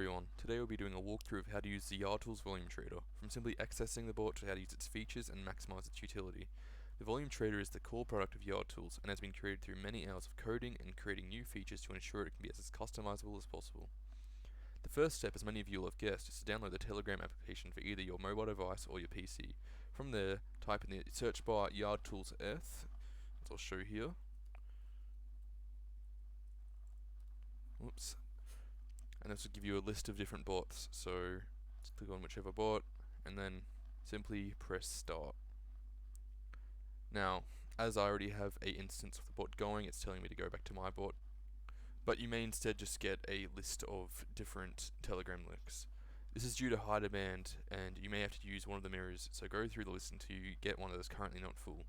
everyone, today we'll be doing a walkthrough of how to use the YardTools Volume Trader, from simply accessing the bot to how to use its features and maximize its utility. The Volume Trader is the core product of YardTools and has been created through many hours of coding and creating new features to ensure it can be as customizable as possible. The first step, as many of you will have guessed, is to download the Telegram application for either your mobile device or your PC. From there, type in the search bar YardTools Earth, as I'll show here. Oops. And this will give you a list of different bots, so just click on whichever bot and then simply press start. Now, as I already have a instance of the bot going, it's telling me to go back to my bot, but you may instead just get a list of different Telegram links. This is due to high demand, and you may have to use one of the mirrors, so go through the list until you get one that is currently not full.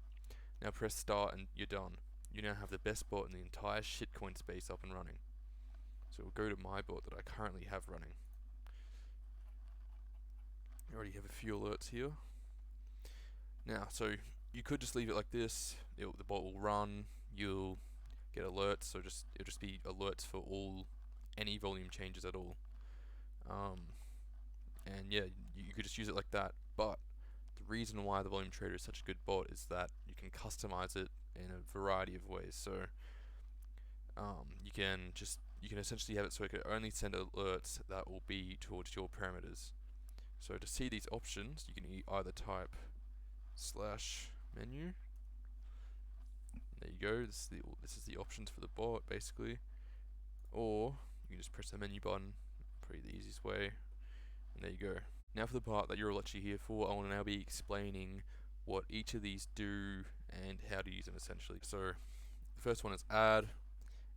Now press start and you're done. You now have the best bot in the entire shitcoin space up and running. So we'll go to my bot that I currently have running. I already have a few alerts here. Now, so you could just leave it like this. The bot will run. You'll get alerts. So it'll just be alerts for any volume changes at all. And yeah, you could just use it like that. But the reason why the Volume Trader is such a good bot is that you can customize it in a variety of ways. So you can essentially have it so it can only send alerts that will be towards your parameters. So to see these options, you can either type /menu. There you go. This is the options for the bot basically, or you can just press the menu button. Probably the easiest way. And there you go. Now for the part that you're actually here for, I want to now be explaining what each of these do and how to use them essentially. So the first one is add.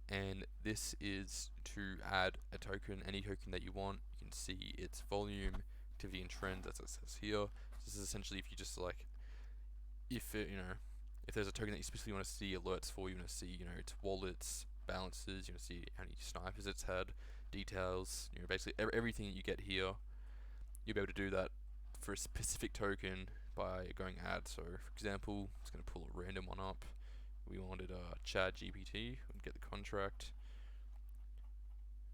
And this is to add a token, any token that you want. You can see its volume, activity, and trends as it says here. This is essentially if you just if there's a token that you specifically want to see alerts for, you want to see its wallets, balances, you want to see how many snipers it's had, details, basically everything that you get here. You'll be able to do that for a specific token by going add. So for example, I'm just going to pull a random one up. We wanted ChatGPT and get the contract,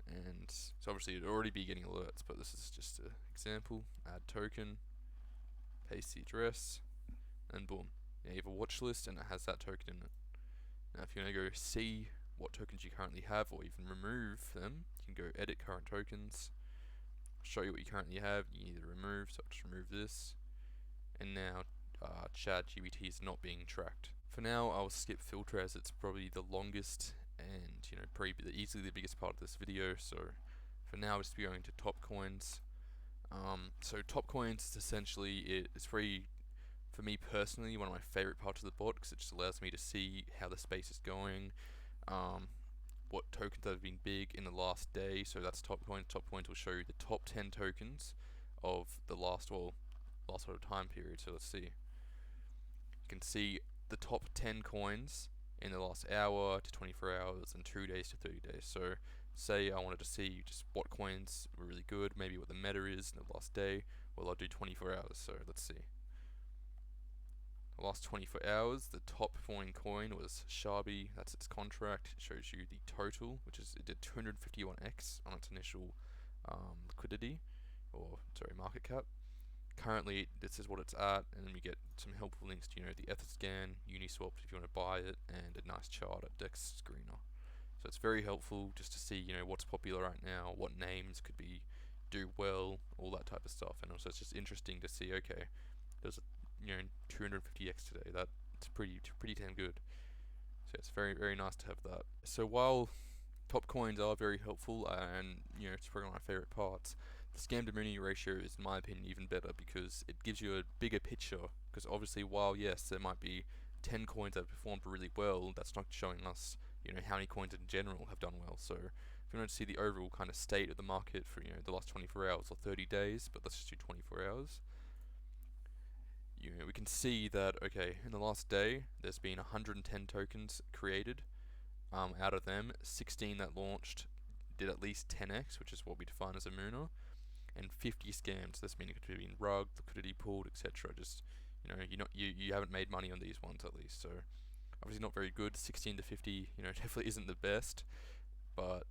and so obviously it'd already be getting alerts, but this is just an example. Add token, paste the address, and boom. Now you have a watch list and it has that token in it. Now if you want to go see what tokens you currently have or even remove them, you can go edit current tokens, show you what you currently have. You either remove, so I'll just remove this, and now ChatGPT is not being tracked. For now, I'll skip filter as it's probably the longest and probably easily the biggest part of this video. So for now, I'll just be going to Topcoins. So Topcoins is essentially it's very, for me personally, one of my favorite parts of the bot because it just allows me to see how the space is going, what tokens have been big in the last day. So that's Topcoins. Topcoins will show you the top 10 tokens of the last sort of time period. So let's see. You can see the top 10 coins in the last hour to 24 hours and 2 days to 30 days. So say I wanted to see just what coins were really good, maybe what the meta is in the last day. Well, I'll do 24 hours. So let's see. The last 24 hours, the top performing coin was Sharby. That's its contract. It shows you the total, which is it did 251x on its initial liquidity, or sorry, market cap. Currently, this is what it's at, and then we get some helpful links to the Etherscan, Uniswap if you want to buy it, and a nice chart at Dex Screener. So it's very helpful just to see what's popular right now, what names could do well, all that type of stuff. And also it's just interesting to see, okay, there's a 250x today. That's pretty damn good. So it's very, very nice to have that. So while top coins are very helpful, and it's probably one of my favorite parts, the scam to money ratio is, in my opinion, even better because it gives you a bigger picture. Because obviously, while yes, there might be 10 coins that have performed really well, that's not showing us how many coins in general have done well. So if you want to see the overall kind of state of the market for the last 24 hours or 30 days, but let's just do 24 hours. We can see that, okay, in the last day, there's been 110 tokens created. Out of them, 16 that launched did at least 10x, which is what we define as a mooner, and 50 scams. This meaning it could have been rugged, liquidity pulled, etc. Just you haven't made money on these ones at least. So obviously not very good. 16 to 50, definitely isn't the best, but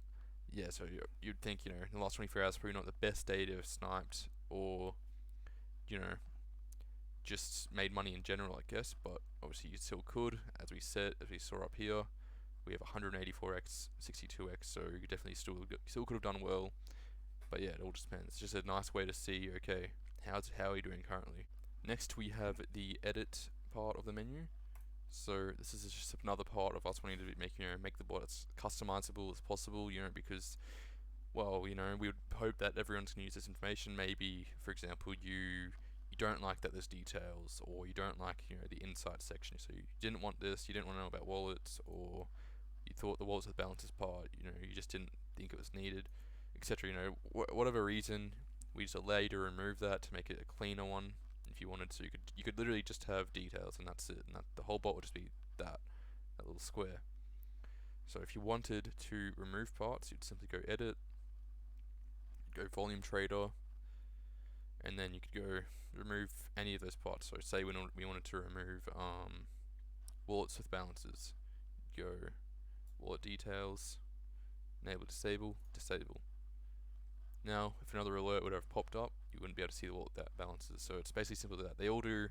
yeah, so you'd think, in the last 24 hours probably not the best day to have sniped or, you know, just made money in general, I guess. But obviously you still could, as we saw up here. We have 184x, 62x, so you definitely still could have done well. But yeah, it all just depends. It's just a nice way to see, okay, how are you doing currently? Next we have the edit part of the menu. So this is just another part of us wanting to make the bot as customizable as possible, because, well, we would hope that everyone's going to use this information. Maybe, for example, you don't like that there's details, or you don't like, the insight section. So you didn't want this, you didn't want to know about wallets, or you thought the wallets with balances part, you just didn't think it was needed, etc. Whatever reason, we just allow you to remove that to make it a cleaner one. If you wanted to, you could literally just have details, and that's it, and the whole bot would just be that little square. So if you wanted to remove parts, you'd simply go edit, go volume trader, and then you could go remove any of those parts. So say we wanted to remove wallets with balances, go wallet details, enable disable. Now, if another alert would have popped up, you wouldn't be able to see the wallet balances. So it's basically simple to that. They all do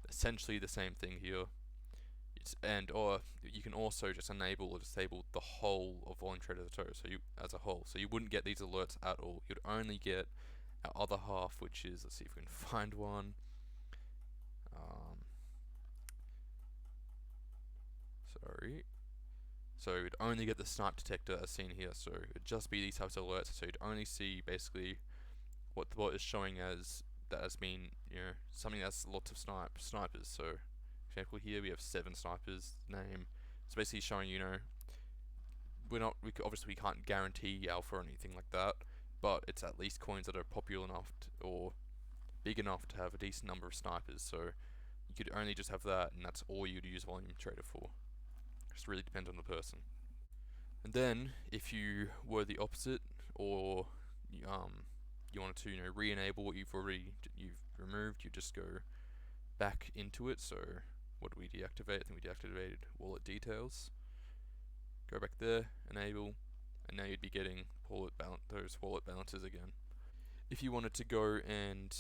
essentially the same thing here. Or you can also just enable or disable the whole of volume trader as a whole. So you wouldn't get these alerts at all. You'd only get our other half, which is, let's see if we can find one. Sorry. So you'd only get the Snipe detector as seen here. So it'd just be these types of alerts. So you'd only see basically what the bot is showing as that has been, something that's lots of snipers. So, for example, here we have 7 snipers name. It's basically showing, we can't guarantee alpha or anything like that, but it's at least coins that are popular enough or big enough to have a decent number of snipers. So you could only just have that, and that's all you'd use volume trader for. Just really depends on the person. And then if you were the opposite, or you wanted to re-enable what you've removed, you just go back into it. So what do we deactivate? I think we deactivated wallet details. Go back there, enable, and now you'd be getting those wallet balances again. If you wanted to go and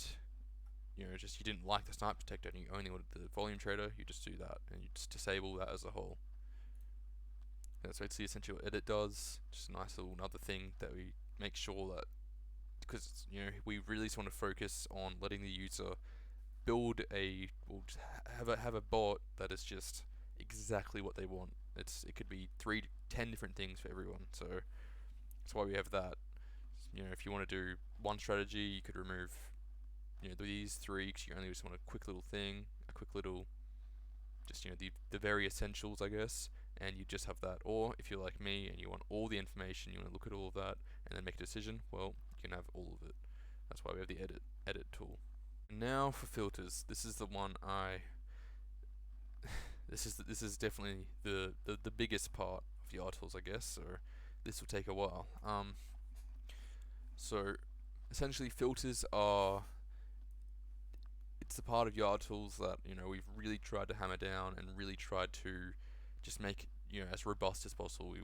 you didn't like the Snipe detector and you only wanted the volume trader, you just do that and you just disable that as a whole. That's basically essentially what edit does. Just a nice little another thing that we make sure that, because we really just want to focus on letting the user have a bot that is just exactly what they want. It could be 10 different things for everyone. So that's why we have that. If you want to do one strategy, you could remove these 3 because you only just want a quick little thing, a quick little just the very essentials, I guess. And you just have that. Or if you're like me and you want all the information, you want to look at all of that and then make a decision, well, you can have all of it. That's why we have the edit tool. And now for filters. This is the one this is definitely the biggest part of YardTools, I guess. So this will take a while. So essentially filters it's the part of YardTools that we've really tried to hammer down and really tried to just make as robust as possible.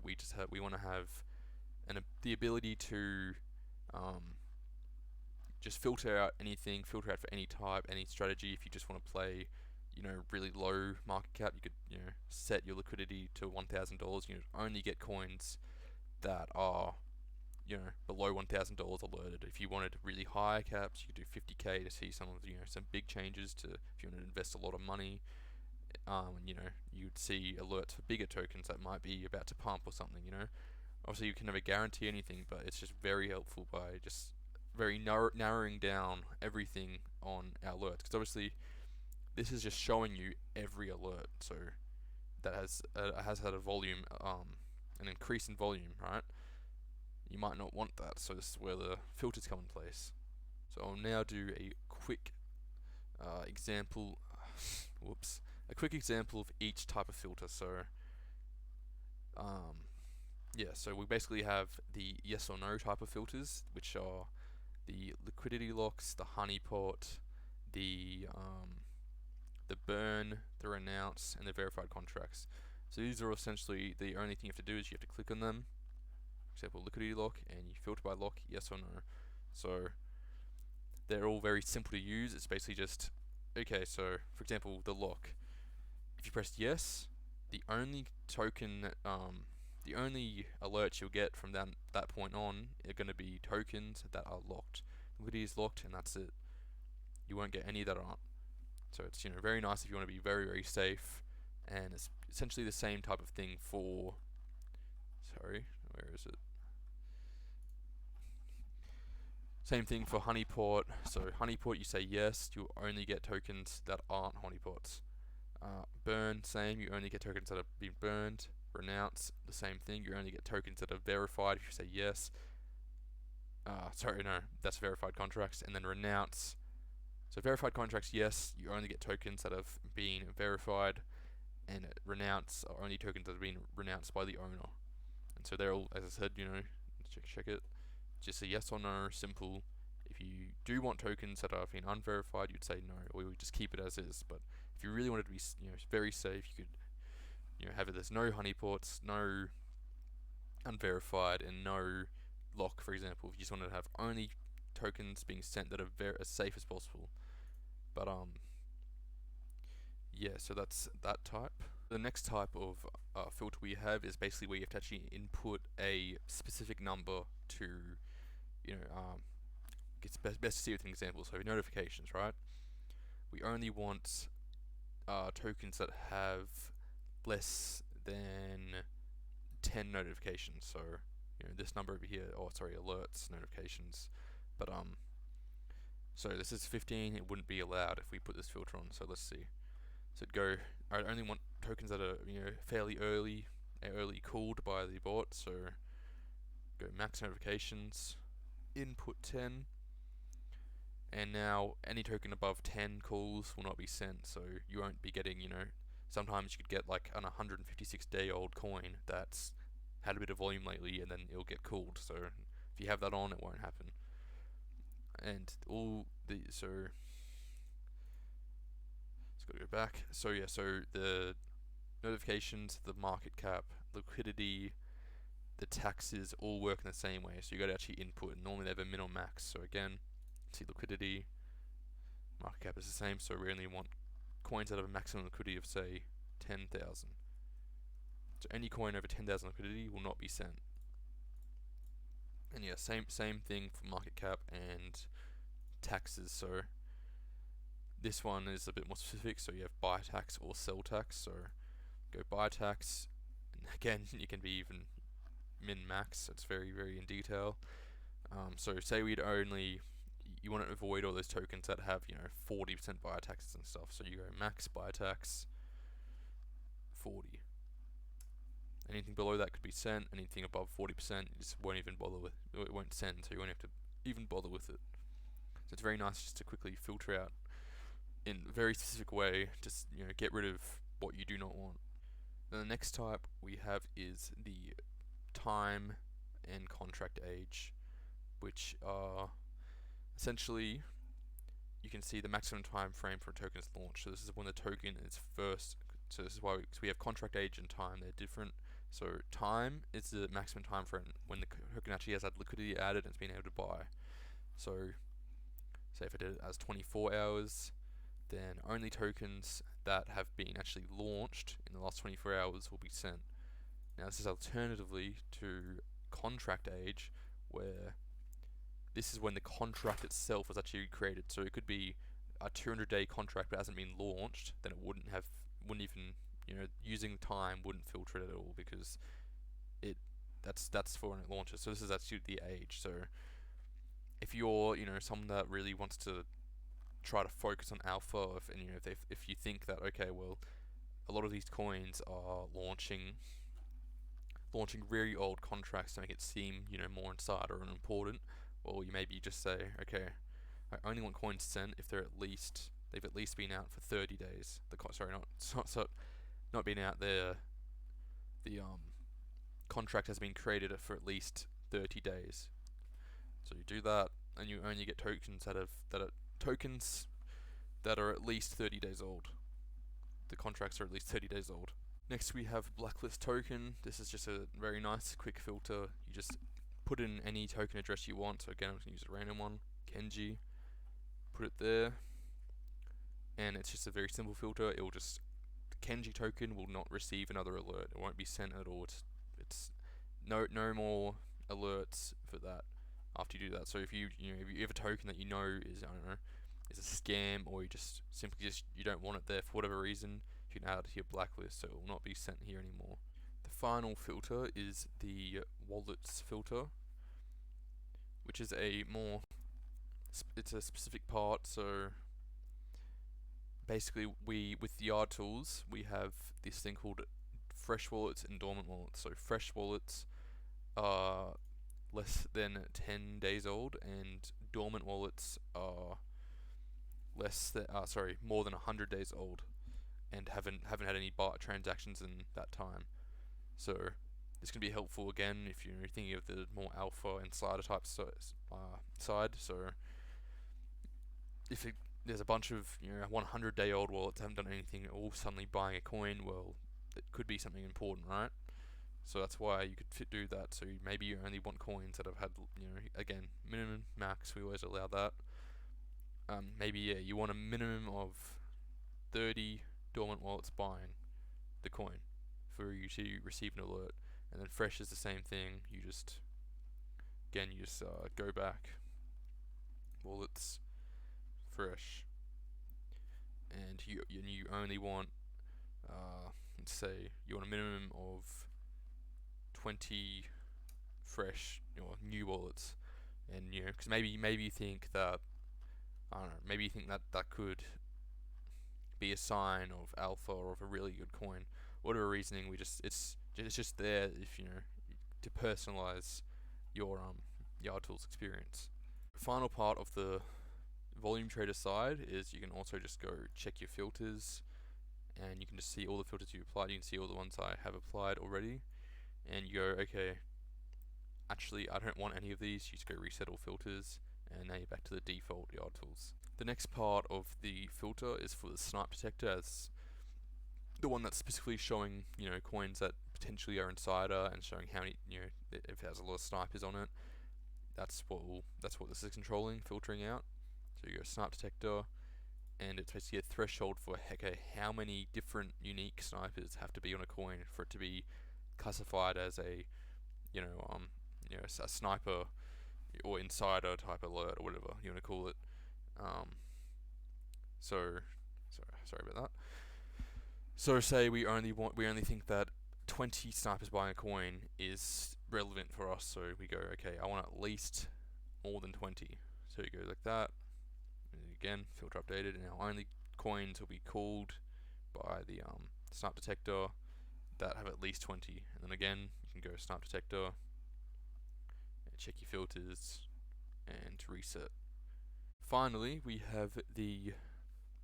We want to have the ability to just filter out anything, filter out for any type, any strategy. If you just want to play really low market cap, you could set your liquidity to $1,000. Only get coins that are below $1,000 alerted. If you wanted really high caps, you could do 50k to see some of some big changes. To if you want to invest a lot of money, you'd see alerts for bigger tokens that might be about to pump or something. Obviously you can never guarantee anything, but it's just very helpful by just very narrowing down everything on our alerts. Because obviously this is just showing you every alert, so that has had a volume, an increase in volume, right? You might not want that, so this is where the filters come in place. So I'll now do a quick example. Whoops. A quick example of each type of filter. So, so we basically have the yes or no type of filters, which are the liquidity locks, the honeypot, the burn, the renounce, and the verified contracts. So these are essentially the only thing you have to do is you have to click on them. example, liquidity lock, and you filter by lock, yes or no. So they're all very simple to use. It's basically just, okay, so for example, the lock. If you press yes, the only token that, the only alerts you'll get from that point on are going to be tokens that are locked. Liquidity is locked, and that's it. You won't get any that aren't. So it's, you know, very nice if you want to be very, very safe, and it's essentially the same type of thing for, sorry, where is it? Same thing for Honeypot. So Honeypot, you say yes, you only get tokens that aren't Honeypots. Burn, same, you only get tokens that have been burned. Renounce, the same thing, you only get tokens that are verified if you say yes. Sorry, no, that's verified contracts. And then Renounce, so verified contracts, yes, you only get tokens that have been verified. And Renounce are only tokens that have been renounced by the owner. And so they're all, as I said, you know, check it. Just a yes or no, simple. If you do want tokens that have been unverified, you'd say no, or you would just keep it as is. But if you really wanted to be, you know, very safe, you could, you know, have it. There's no honeypots, no unverified, and no lock. For example, if you just wanted to have only tokens being sent that are as safe as possible. But yeah, so that's that type. The next type of filter we have is basically where you have to actually input a specific number to, you know, it's best to see with an example. So notifications, right? We only want tokens that have less than 10 notifications. So, you know, this number over here, oh sorry, alerts, notifications. But so this is 15, it wouldn't be allowed if we put this filter on. So let's see. So it'd go, I only want tokens that are, you know, fairly early cooled by the bot. So go max notifications, input 10, and now any token above 10 calls will not be sent. So you won't be getting, you know, sometimes you could get like an 156-day old coin that's had a bit of volume lately, and then it'll get cooled. So if you have that on, it won't happen. And all the, so let's go back. So yeah, so the notifications, the market cap, liquidity, the taxes all work in the same way. So you got to actually input, and normally they have a min or max. So again, see liquidity, market cap is the same. So we only want coins that have a maximum liquidity of say 10,000. So any coin over 10,000 liquidity will not be sent. And yeah, same thing for market cap and taxes. So this one is a bit more specific. So you have buy tax or sell tax. So go buy tax, and again you can be even min max. So it's very, very in detail. So say we'd only, you want to avoid all those tokens that have, you know, 40% buy taxes and stuff. So you go max buy tax 40. Anything below that could be sent. Anything above 40%, you just won't even bother with. It won't send, so you won't have to even bother with it. So it's very nice just to quickly filter out in a very specific way. Just, you know, get rid of what you do not want. Then the next type we have is the time and contract age, which are essentially, you can see the maximum time frame for a token is launched. So this is when the token is first. So this is why we have contract age and time. They're different. So time is the maximum time frame when the token actually has that liquidity added and it's been able to buy. So say if I did it as 24 hours, then only tokens that have been actually launched in the last 24 hours will be sent. Now this is alternatively to contract age, where this is when the contract itself was actually created. So it could be a 200-day contract but hasn't been launched, then it wouldn't even, you know, using time wouldn't filter it at all, because that's for when it launches. So this is actually the age. So if you're, you know, someone that really wants to try to focus on alpha, and you know, if you think that, okay, well, a lot of these coins are launching very old contracts to make it seem, you know, more insider and important, well, you maybe just say, okay, I only want coins sent if they've at least been out for 30 days. Not been out there. The contract has been created for at least 30 days. So you do that, and you only get tokens that are at least 30 days old. The contracts are at least 30 days old. Next we have Blacklist token. This is just a very nice quick filter. You just put in any token address you want. So again, I'm going to use a random one, Kenji, put it there, and it's just a very simple filter. It will just, the Kenji token will not receive another alert. It won't be sent at all. It's no more alerts for that after you do that. So if you have a token that you know is, I don't know, is a scam, or you just simply you don't want it there for whatever reason, you can add it to your blacklist, so it will not be sent here anymore. The final filter is the wallets filter, which is a more it's a specific part. So basically, with YardTools, we have this thing called fresh wallets and dormant wallets. So fresh wallets are less than 10 days old, and dormant wallets are more than 100 days old, and haven't had any transactions in that time. So this can be helpful again if you're thinking of the more alpha insider type side. So if there's a bunch of 100-day old wallets that haven't done anything, all suddenly buying a coin, well, it could be something important, right? So that's why you could do that. So maybe you only want coins that have had, again, minimum, max, we always allow that. Maybe you want a minimum of 30 dormant wallets buying the coin for you to receive an alert. And then fresh is the same thing. You just go back, wallets, fresh, and you only want, let's say you want a minimum of 20 fresh new wallets, and because maybe you think that, I don't know, maybe you think that could be a sign of alpha or of a really good coin. Whatever reasoning, it's just there if to personalize your YardTools experience. The final part of the volume trader side is you can also just go check your filters, and you can just see all the filters you applied. You can see all the ones I have applied already, and you go, okay, actually I don't want any of these. You just go reset all filters, and now you're back to the default YardTools. The next part of the filter is for the Snipe detector, as the one that's specifically showing coins that potentially are insider, and showing how many if it has a lot of snipers on it. That's what this is controlling, filtering out. So you go Snipe detector, and it's basically a threshold for how many different unique snipers have to be on a coin for it to be classified as a a sniper or insider type alert, or whatever you want to call it. Sorry about that. So say we only think that 20 snipers buying a coin is relevant for us. So we go, okay, I want at least more than 20. So you go like that. And again, filter updated, and now only coins will be called by the Snipe detector that have at least 20. And then again, you can go Snipe detector, and check your filters, and reset. Finally, we have the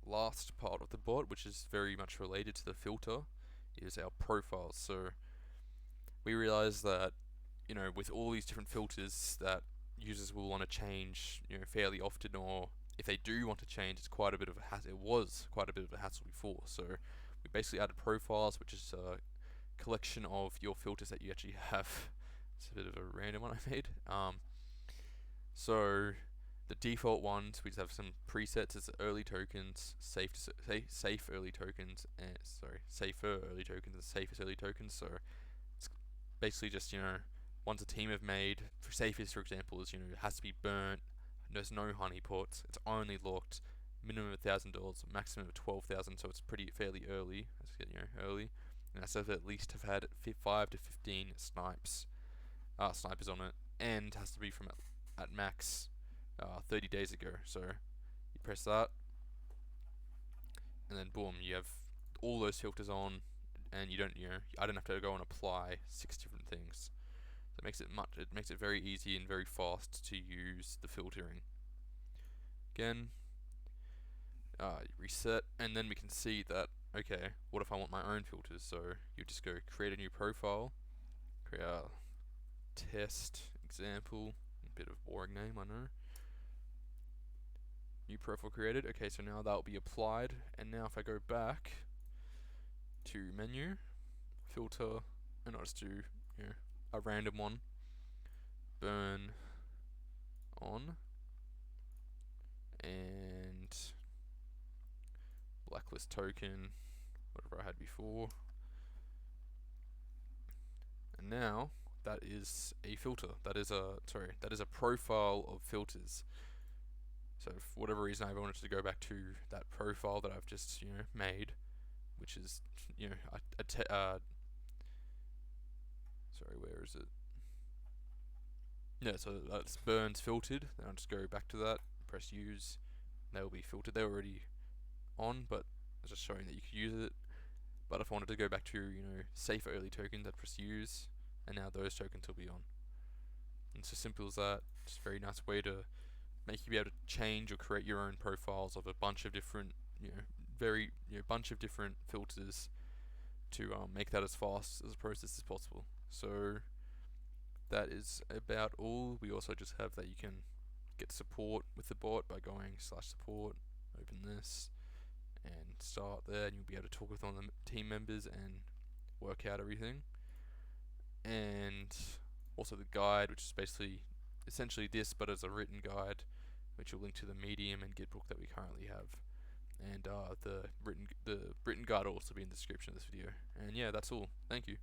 last part of the bot, which is very much related to the filter, is our profiles. So we realize that with all these different filters that users will want to change fairly often, or if they do want to change, it's quite a bit of a hassle. It was quite a bit of a hassle before. So we basically added profiles, which is a collection of your filters that you actually have. It's a bit of a random one I made. So the default ones, we just have some presets. It's early tokens, safe early tokens, and safer early tokens, and safest early tokens. So it's basically just ones a team have made. For safest, for example, is it has to be burnt. There's no honeypots. It's only locked. Minimum of $1,000, maximum of 12,000. So it's fairly early. Early, and that's at least have had 5 to 15 snipers on it, and has to be from at max 30 days ago. So you press that, and then boom, you have all those filters on, and I don't have to go and apply 6 different things. So it makes it very easy and very fast to use the filtering. Again, reset, and then we can see that, okay, what if I want my own filters? So you just go create a new profile, create a test example, a bit of boring name, I know. New profile created. Okay, so now that will be applied, and now if I go back to menu, filter, and I'll just do a random one, burn on, and blacklist token, whatever I had before. And now that is a filter. That is a profile of filters. So for whatever reason, I wanted to go back to that profile that I've just made, which is sorry, where is it? Yeah, so that's burns filtered. Then I'll just go back to that, press use. They will be filtered. They're already on, but it's just showing that you could use it. But if I wanted to go back to safer early tokens, I'd press use, and now those tokens will be on. And it's as simple as that. Just a very nice way to make you be able to change or create your own profiles of a bunch of different, bunch of different filters to make that as fast as a process as possible. So that is about all. We also just have that you can get support with the bot by going /support, open this, and start there, and you'll be able to talk with one of the team members and work out everything. And also the guide, which is basically essentially this, but as a written guide, which will link to the Medium and Gitbook that we currently have. And the written guide will also be in the description of this video. And yeah, that's all. Thank you.